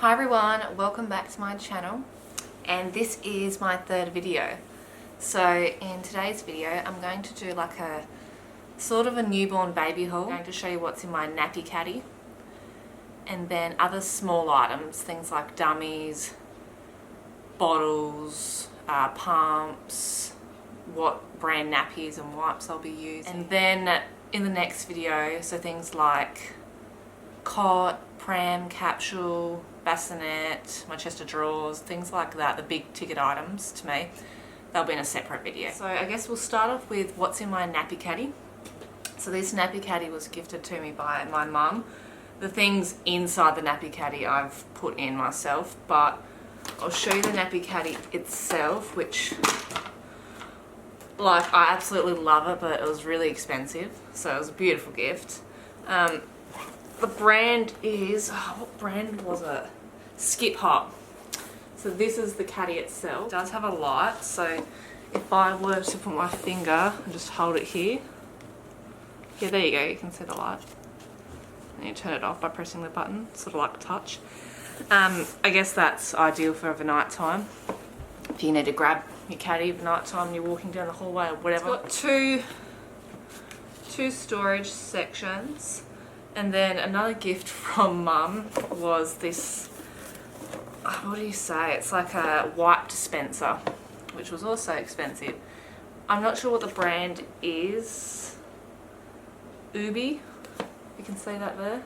Hi everyone, welcome back to my channel, and this is my third video. So in today's video I'm going to do like a sort of a newborn baby haul. I'm going to show you what's in my Nappy Caddy and then other small items, things like dummies, bottles, pumps, what brand nappies and wipes I'll be using. And then in the next video, so things like cot, pram, capsule, bassinet, my chest of drawers, things like that, the big ticket items to me, they'll be in a separate video. So I guess we'll start off with what's in my Nappy Caddy. So this Nappy Caddy was gifted to me by my mum. The things inside the Nappy Caddy I've put in myself, but I'll show you the Nappy Caddy itself, which, like, I absolutely love it, but it was really expensive, so it was a beautiful gift. The brand is, what brand was it? Skip Hop. So this is the caddy itself. It does have a light, so if I were to put my finger and just hold it here, yeah, there you go, you can see the light. And you turn it off by pressing the button, sort of like touch. I guess that's ideal for overnight time. If you need to grab your caddy at night time, you're walking down the hallway or whatever. It's got two storage sections. And then another gift from Mum was this, what do you say, it's like a wipe dispenser, which was also expensive. I'm not sure what the brand is. Ubi, you can see that there.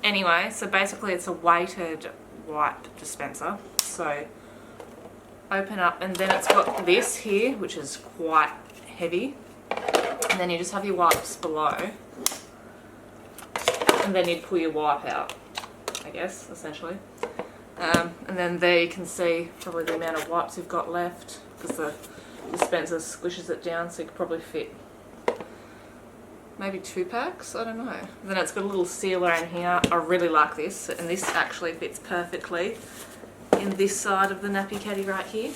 Anyway, so basically it's a weighted wipe dispenser. So open up, and then it's got this here, which is quite heavy. And then you just have your wipes below. And then you'd pull your wipe out, I guess, essentially. And then there you can see probably the amount of wipes you've got left, because the dispenser squishes it down, so you could probably fit maybe 2 packs, I don't know. And then it's got a little sealer in here. I really like this, and this actually fits perfectly in this side of the Nappy Caddy right here.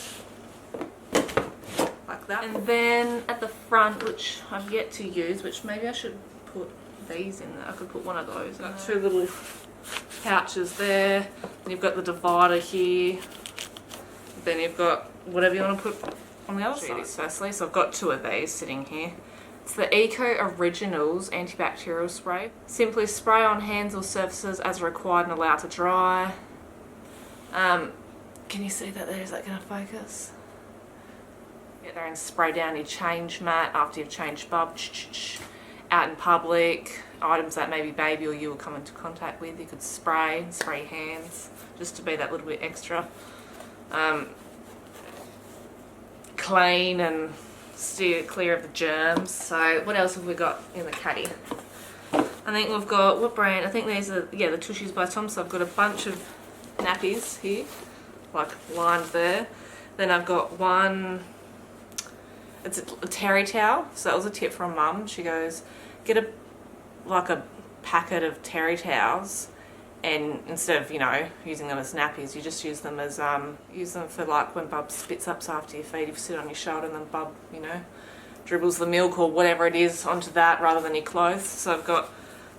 Like that. And then at the front, which I've yet to use, which maybe I should put these in there. I could put one of those. Got 2 little pouches there. And you've got the divider here. Then you've got whatever you want to put on the other side. Firstly, so I've got 2 of these sitting here. It's the Eco Originals antibacterial spray. Simply spray on hands or surfaces as required and allow to dry. Can you see that there? Is that going to focus? Get there and spray down your change mat after you've changed bub. Out in public, items that maybe baby or you will come into contact with, you could spray your hands just to be that little bit extra clean and steer clear of the germs. So what else have we got in the caddy? I think we've got, what brand? I think these are, yeah, the Tushies by Tom. So I've got a bunch of nappies here, like lined there. Then I've got one, it's a terry towel. So that was a tip from Mum. She goes, get a packet of terry towels, and instead of, you know, using them as nappies, you just use them as use them for like when Bub spits up after your feed. You sit on your shoulder and then Bub, you know, dribbles the milk or whatever it is onto that rather than your clothes. So I've got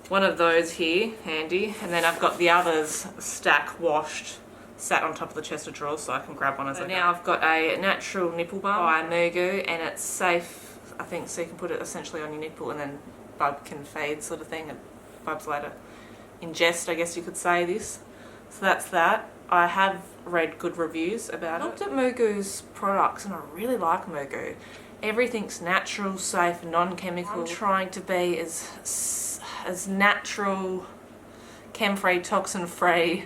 one of those here handy, and then I've got the others stack washed, sat on top of the chest of drawers, so I can grab one as I go. Now I've got a natural nipple balm by Mugu, and it's safe, I think, so you can put it essentially on your nipple and then Bub can feed, sort of thing, and Bub's later ingest, I guess you could say, this. So that's that. I have read good reviews about it. I looked at Mugu's products and I really like Mugu. Everything's natural, safe, non-chemical. I'm trying to be as natural, chem-free, toxin-free,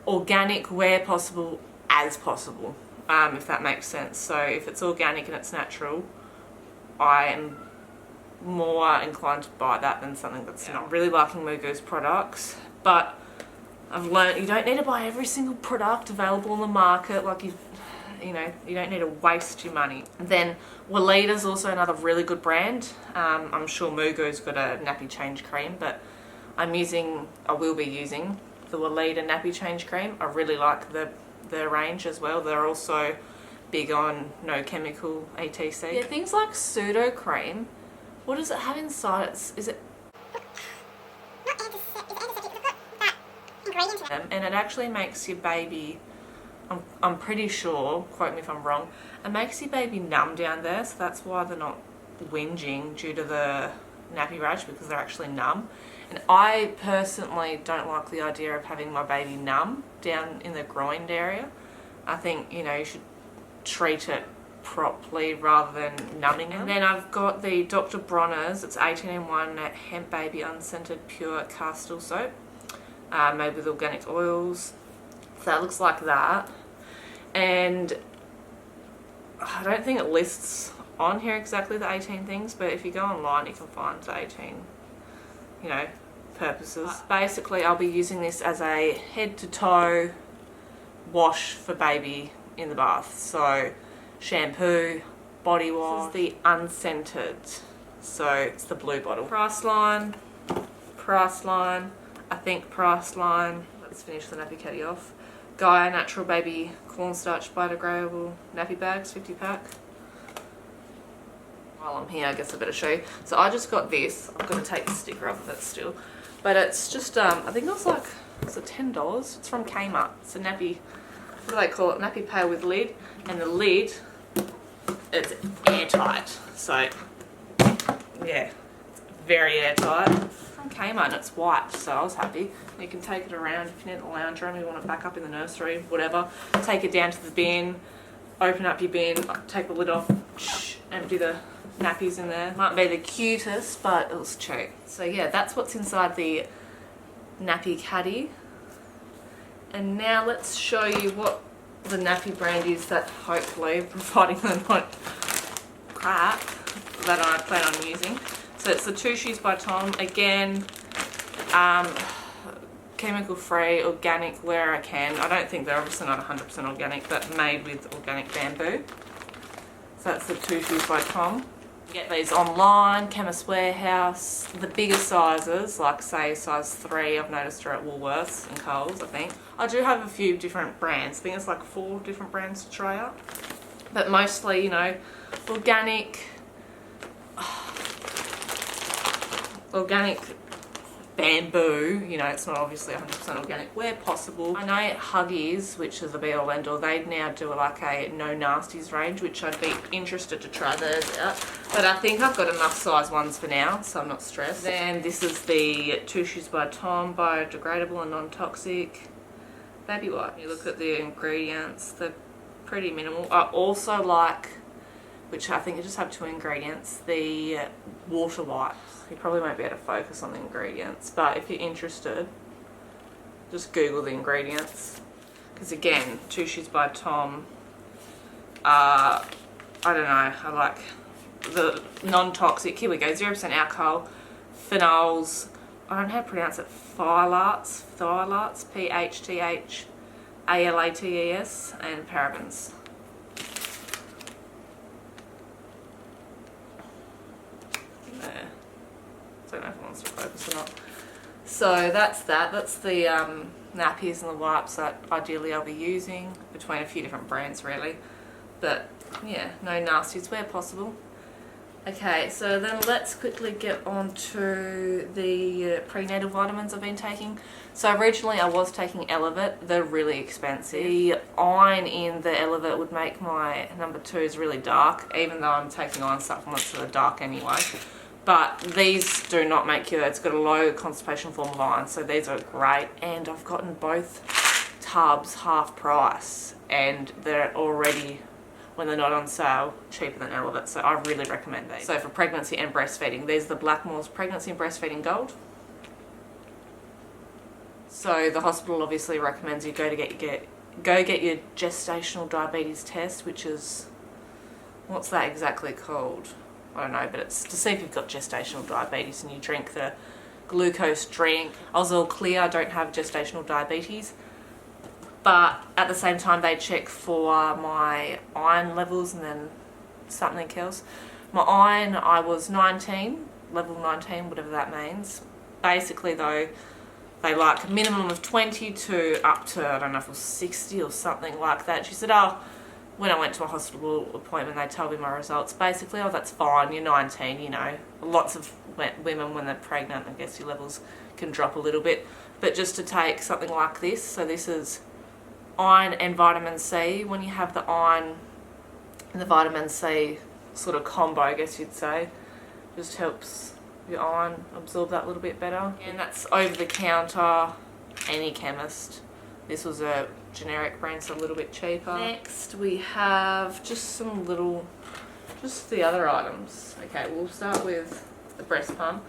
organic where possible as possible, if that makes sense. So if it's organic and it's natural, I am more inclined to buy that than something that's not. I'm really liking Mugu's products, but I've learned you don't need to buy every single product available on the market. Like you know, you don't need to waste your money. And then Welita's also another really good brand. I'm sure Mugu's got a nappy change cream, but I will be using the Welita nappy change cream. I really like their range as well. They're also big on no chemical etc. Yeah, things like pseudo cream. What does it have inside? Is it And it actually makes your baby, I'm pretty sure, quote me if I'm wrong, it makes your baby numb down there, so that's why they're not whinging due to the nappy rash, because they're actually numb. And I personally don't like the idea of having my baby numb down in the groin area. I think, you know, you should treat it properly rather than numbing it. And then I've got the Dr. Bronner's, it's 18 in 1 hemp baby unscented pure castor soap, made with organic oils. So that looks like that. And I don't think it lists on here exactly the 18 things, but if you go online you can find the 18, you know, purposes. Basically I'll be using this as a head to toe wash for baby in the bath. So shampoo, body wash. This is the unscented, so it's the blue bottle. Priceline, I think Priceline. Let's finish the Nappy Caddy off. Gaia Natural Baby Cornstarch Biodegradable Nappy Bags, 50 pack. While I'm here, I guess I better show you. So I just got this. I'm going to take the sticker off of it still. But it's just, I think it was like, it's $10. It's from Kmart. It's a nappy, what do they call it? Nappy pail with lid. And the lid, it's airtight. So, yeah, it's very airtight. From Kmart and it's white, so I was happy. You can take it around if you're in the lounge room, you want it back up in the nursery, whatever. Take it down to the bin, open up your bin, take the lid off, empty the nappies in there. Might be the cutest, but it was cheap. So yeah, that's what's inside the Nappy Caddy. And now let's show you what the nappy brand is that hopefully, providing they're not crap, that I plan on using. So it's the Two Shoes by Tom. Again, chemical free, organic where I can. I don't think they're obviously not 100% organic, but made with organic bamboo. So that's the Two Shoes by Tom. You get these online, Chemist Warehouse. The bigger sizes, like say size 3, I've noticed are at Woolworths and Coles, I think. I do have a few different brands. I think it's like 4 different brands to try out. But mostly, you know, organic bamboo, you know, it's not obviously 100% organic where possible. I know Huggies, which is the be all end all, they now do like a no nasties range, which I'd be interested to try those out. But I think I've got enough size ones for now, so I'm not stressed. Then this is the Two Shoes by Tom, biodegradable and non-toxic baby wipe. You look at the ingredients, they're pretty minimal. I also like, which I think you just have 2 ingredients, the water wipes. You probably won't be able to focus on the ingredients, but if you're interested, just Google the ingredients. Because again, Two Shoes by Tom, I don't know, I like the non-toxic, here we go, 0% alcohol, phenols, I don't know how to pronounce it, phthalates, PHTHALATES, and parabens. There. I don't know if it wants to focus or not. So that's the nappies and the wipes that ideally I'll be using between a few different brands really, but yeah, no nasties where possible. Okay, so then let's quickly get on to the prenatal vitamins I've been taking. So originally I was taking Elevate. They're really expensive. The iron in the Elevate would make my number 2s really dark, even though I'm taking iron supplements that are dark anyway. But these do not make you, it's got a low constipation form of iron, so these are great. And I've gotten both tubs half price, and they're already, when they're not on sale, cheaper than Elevate, so I really recommend these. So for pregnancy and breastfeeding, these are the Blackmore's Pregnancy and Breastfeeding Gold. So the hospital obviously recommends you go get your gestational diabetes test, which is, what's that exactly called? I don't know, but it's to see if you've got gestational diabetes, and you drink the glucose drink. I was all clear, I don't have gestational diabetes, but at the same time they check for my iron levels and then something else. My iron, I was 19, level 19, whatever that means. Basically though, they like a minimum of 20 to up to, I don't know if it was 60 or something like that. She said, oh, when I went to a hospital appointment, they told me my results. Basically, oh, that's fine, you're 19, you know. Lots of women, when they're pregnant, I guess your levels can drop a little bit. but just to take something like this. So this is iron and vitamin C. When you have the iron and the vitamin C sort of combo, I guess you'd say, just helps your iron absorb that a little bit better. And that's over the counter, any chemist. This was a generic brand, so a little bit cheaper. Next we have just the other items. Okay, we'll start with the breast pump.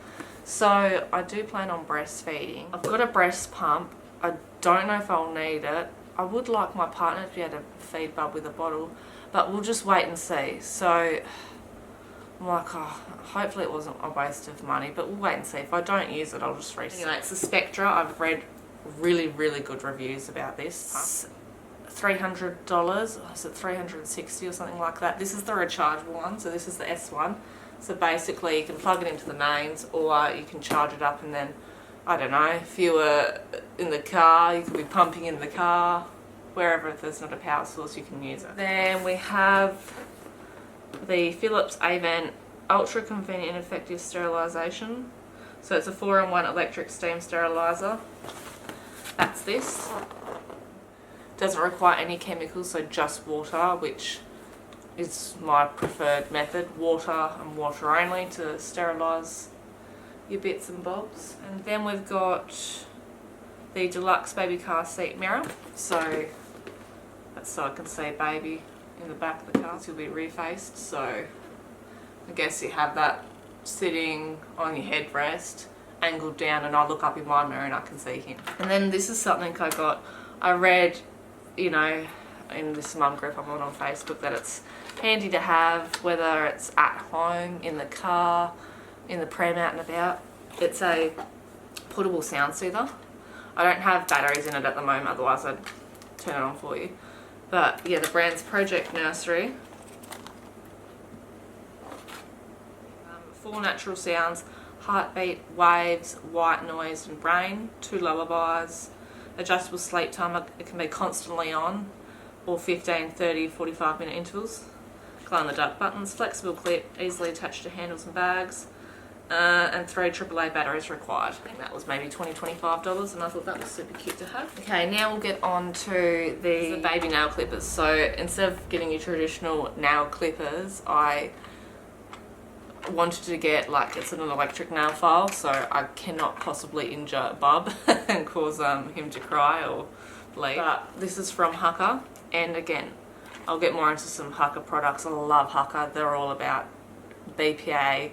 So I do plan on breastfeeding. I've got a breast pump. I don't know if I'll need it. I would like my partner to be able to feed Bub with a bottle, but we'll just wait and see. So I'm like, oh, hopefully it wasn't a waste of money, but we'll wait and see. If I don't use it, I'll just resell it. Anyway, it's the Spectra. I've read really, really good reviews about this. It's $300, is it $360 or something like that? This is the rechargeable one, so this is the S1. So basically you can plug it into the mains, or you can charge it up, and then, I don't know, if you were in the car, you could be pumping in the car, wherever if there's not a power source, you can use it. Then we have the Philips Avent Ultra Convenient and Effective Sterilisation. So it's a 4-in-1 electric steam steriliser. That's this. Doesn't require any chemicals, so just water, which is my preferred method. Water and water only to sterilise your bits and bobs. And then we've got the deluxe baby car seat mirror. So that's so I can see baby in the back of the car. So you'll be refaced. So I guess you have that sitting on your headrest, angled down, and I look up in my mirror and I can see him. And then this is something I read, you know, in this mum group I'm on Facebook, that it's handy to have, whether it's at home, in the car, in the pram, out and about. It's a portable sound soother. I don't have batteries in it at the moment, otherwise I'd turn it on for you. But yeah, the brand's Project Nursery. 4 natural sounds: heartbeat, waves, white noise and brain, 2 lullabies, adjustable sleep timer. It can be constantly on, or 15, 30, 45 minute intervals. Glow in the dark buttons, flexible clip, easily attached to handles and bags, and 3 AAA batteries required. I think that was maybe $20, $25, and I thought that was super cute to have. Okay, now we'll get on to the baby nail clippers. So instead of getting your traditional nail clippers, I wanted to get, like, it's an electric nail file, so I cannot possibly injure Bub and cause him to cry or bleed. But this is from Hucker, and again, I'll get more into some Hucker products. I love Hucker. They're all about BPA,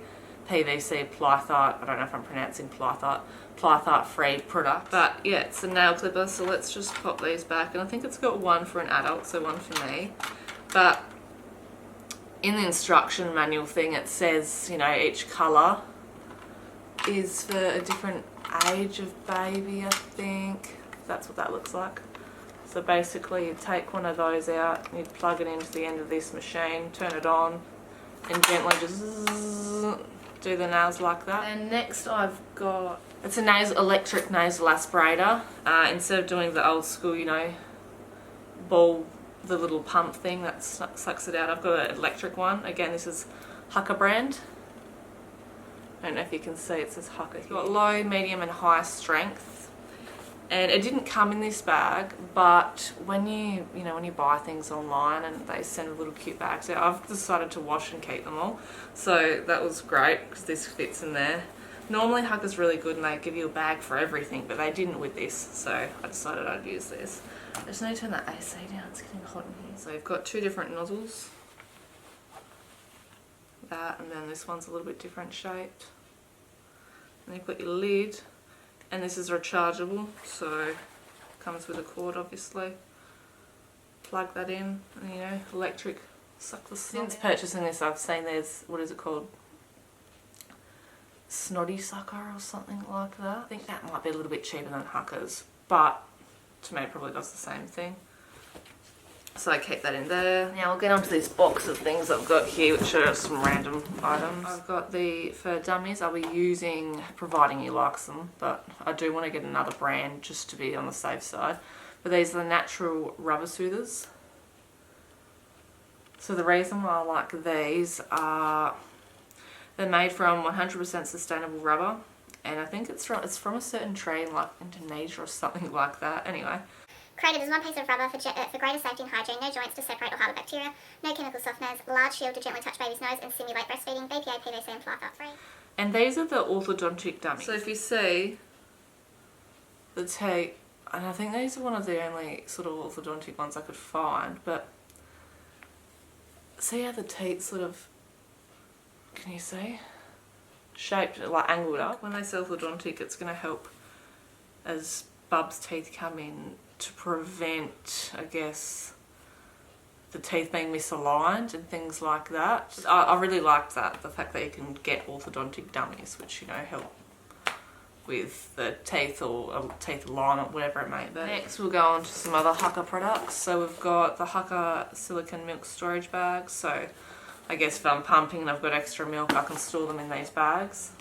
PVC, Plythite. I don't know if I'm pronouncing Plythite free product. But yeah, it's a nail clipper, so let's just pop these back. And I think it's got one for an adult, so one for me. But in the instruction manual thing, it says, you know, each colour is for a different age of baby, I think. That's what that looks like. So basically you take one of those out, you plug it into the end of this machine, turn it on, and gently just do the nails like that. And next I've got, it's a electric nasal aspirator. Instead of doing the old school, you know, ball, the little pump thing that sucks it out, I've got an electric one. Again, this is Hucker brand. I don't know if you can see, it says Hucker. It's got low, medium and high strength. And it didn't come in this bag, but when you buy things online and they send little cute bags out, I've decided to wash and keep them all. So that was great because this fits in there. Normally Hucker's really good and they give you a bag for everything, but they didn't with this, so I decided I'd use this. I just need to turn that AC down, it's getting hot in here. So you've got 2 different nozzles. That, and then this one's a little bit different shaped. And you've got your lid. And this is rechargeable, so comes with a cord obviously. Plug that in, and you know, electric, suck the snot. Since purchasing this, I've seen there's, what is it called? Snotty sucker or something like that. I think that might be a little bit cheaper than Hucker's, but to me it probably does the same thing. So I keep that in there. Now we'll get onto this box of things I've got here, which are some random items. I've got the, for dummies, I'll be using, providing you like them, but I do want to get another brand just to be on the safe side. But these are the natural rubber soothers. So the reason why I like these are, they're made from 100% sustainable rubber, and I think it's from a certain trade in like Indonesia or something like that. Anyway. Created as one piece of rubber for greater safety and hygiene, no joints to separate or harbour bacteria, no chemical softeners, large shield to gently touch baby's nose and simulate breastfeeding, BPA, PVC and fly cut free. And these are the orthodontic dummies. So if you see the teeth, and I think these are one of the only sort of orthodontic ones I could find, but see how the teeth sort of, can you see? Shaped, like angled up. When they say orthodontic, it's going to help as Bub's teeth come in to prevent, I guess, the teeth being misaligned and things like that. I really liked that, the fact that you can get orthodontic dummies, which, you know, help with the teeth or teeth alignment, whatever it may be. Next we'll go on to some other Hukka products. So we've got the Hukka silicone milk storage bags. So I guess if I'm pumping and I've got extra milk, I can store them in these bags.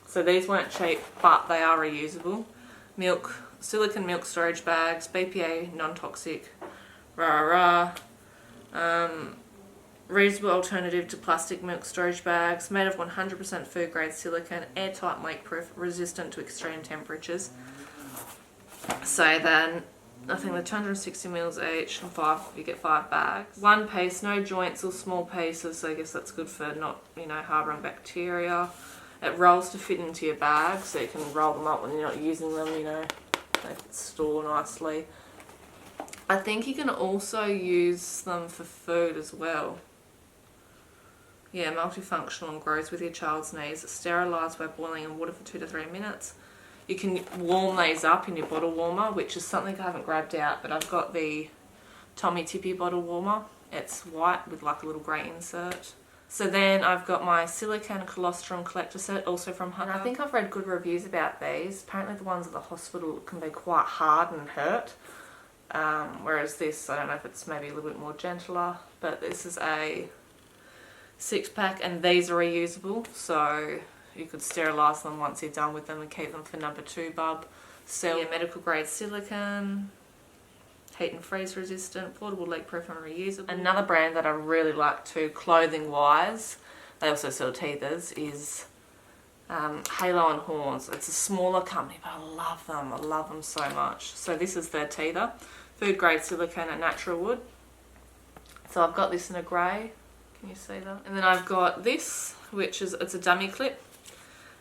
So these weren't cheap, but they are reusable. Silicone milk storage bags, BPA, non-toxic, reusable alternative to plastic milk storage bags, made of 100% food grade silicone, airtight, leak proof, resistant to extreme temperatures. So then, I think they're 260 mils each, and you get 5 bags. One piece, no joints or small pieces, so I guess that's good for not, you know, harbouring bacteria. It rolls to fit into your bag, so you can roll them up when you're not using them, you know, they store nicely. I think you can also use them for food as well. Yeah, multifunctional and grows with your child's needs. It's sterilised by boiling in water for 2 to 3 minutes. You can warm these up in your bottle warmer, which is something I haven't grabbed out, but I've got the Tommy Tippy bottle warmer. It's white with like a little grey insert. So then I've got my silicone colostrum collector set, also from Hukka. I think I've read good reviews about these. Apparently the ones at the hospital can be quite hard and hurt. Whereas this, I don't know if it's maybe a little bit more gentler, but this is a 6-pack and these are reusable, so you could sterilise them once you're done with them and keep them for number 2 bub. Yeah, medical grade silicone, heat and freeze resistant, portable, leak proof and reusable. Another brand that I really like too, clothing wise, they also sell teethers, is Halo and Horns. It's a smaller company, but I love them. I love them so much. So this is their teether, food grade silicone and natural wood. So I've got this in a grey. Can you see that? And then I've got this, which is, it's a dummy clip.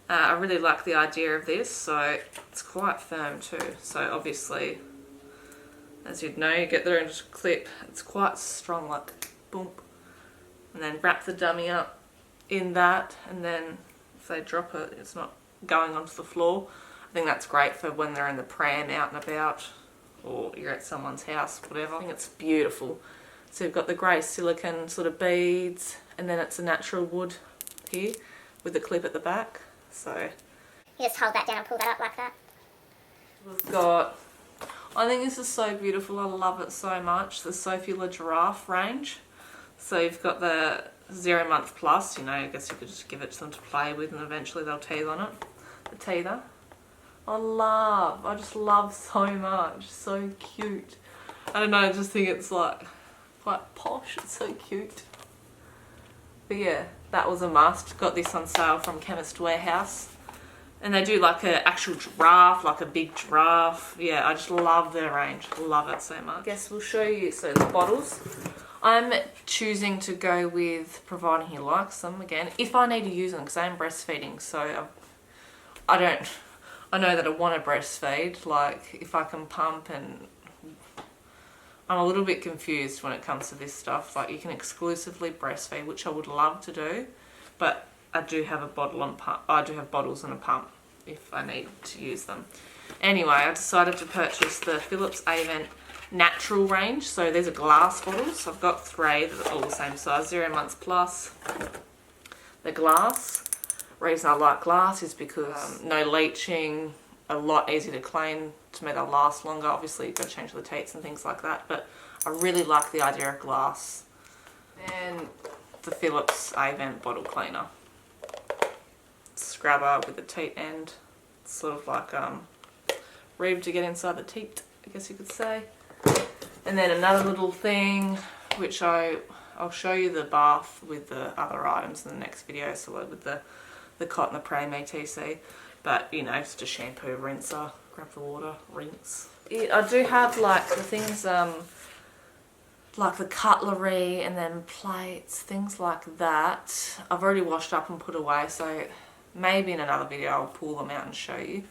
I really like the idea of this, so it's quite firm too. So obviously, as you'd know, you get there and just clip. It's quite strong, like boom. And then wrap the dummy up in that, and then if they drop it, it's not going onto the floor. I think that's great for when they're in the pram out and about, or you're at someone's house, whatever. I think it's beautiful. So you've got the grey silicone sort of beads, and then it's a natural wood here with the clip at the back. So you just hold that down and pull that up like that. We've got, I think this is so beautiful, I love it so much, the Sophula Giraffe range. So you've got the 0 month plus, you know, I guess you could just give it to them to play with and eventually they'll teeth on it. The teether. I just love so much, so cute. I don't know, I just think it's like quite posh, it's so cute. But yeah, that was a must. Got this on sale from Chemist Warehouse. And they do like an actual giraffe, like a big giraffe. Yeah, I just love their range. Love it so much. I guess we'll show you, so the bottles. I'm choosing to go with, providing he likes them again, if I need to use them, because I'm breastfeeding, so I know that I want to breastfeed, like if I can pump, and I'm a little bit confused when it comes to this stuff. Like you can exclusively breastfeed, which I would love to do, but I do have a bottle and pump. I do have bottles and a pump if I need to use them. Anyway, I decided to purchase the Philips Avent Natural range. So there's a glass bottles. So I've got 3 that are all the same size, 0 months plus. The glass. Reason I like glass is because no leaching, a lot easier to clean. To me, they'll last longer. Obviously, you've got to change the teats and things like that. But I really like the idea of glass. And the Philips Avent bottle cleaner. Scrubber with the teat end. It's sort of like reeb to get inside the teat, I guess you could say. And then another little thing, which I'll show you the bath with the other items in the next video. So with the the cotton, the Prame ATC. But, you know, it's just shampoo, rinser, grab the water, rinse. I do have like the things, like the cutlery and then plates, things like that. I've already washed up and put away, so maybe in another video I'll pull them out and show you.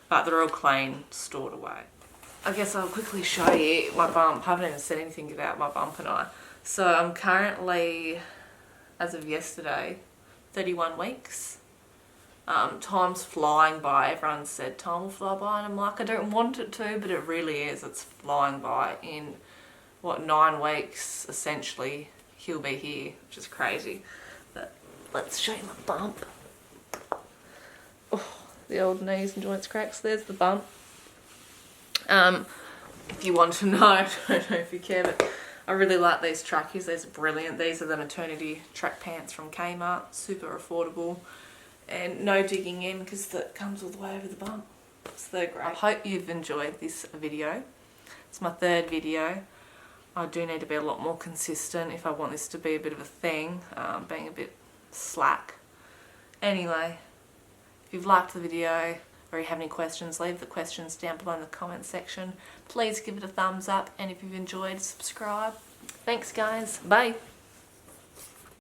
But they're all clean, stored away. I guess I'll quickly show you my bump. I haven't even said anything about my bump and I. So I'm currently, as of yesterday, 31 weeks. Time's flying by. Everyone said time will fly by, and I'm like, I don't want it to, but it really is. It's flying by. In what, 9 weeks essentially he'll be here, which is crazy. But let's show you my bump. Oh, the old knees and joints cracks. There's the bump. If you want to know, I don't know if you care, but I really like these trackies. These are brilliant. These are the maternity track pants from Kmart. Super affordable. And no digging in because that comes all the way over the bump. So they're great. I hope you've enjoyed this video. It's my 3rd video. I do need to be a lot more consistent if I want this to be a bit of a thing, being a bit slack. Anyway, if you've liked the video or you have any questions, leave the questions down below in the comment section. Please give it a thumbs up, and if you've enjoyed, subscribe. Thanks guys, bye.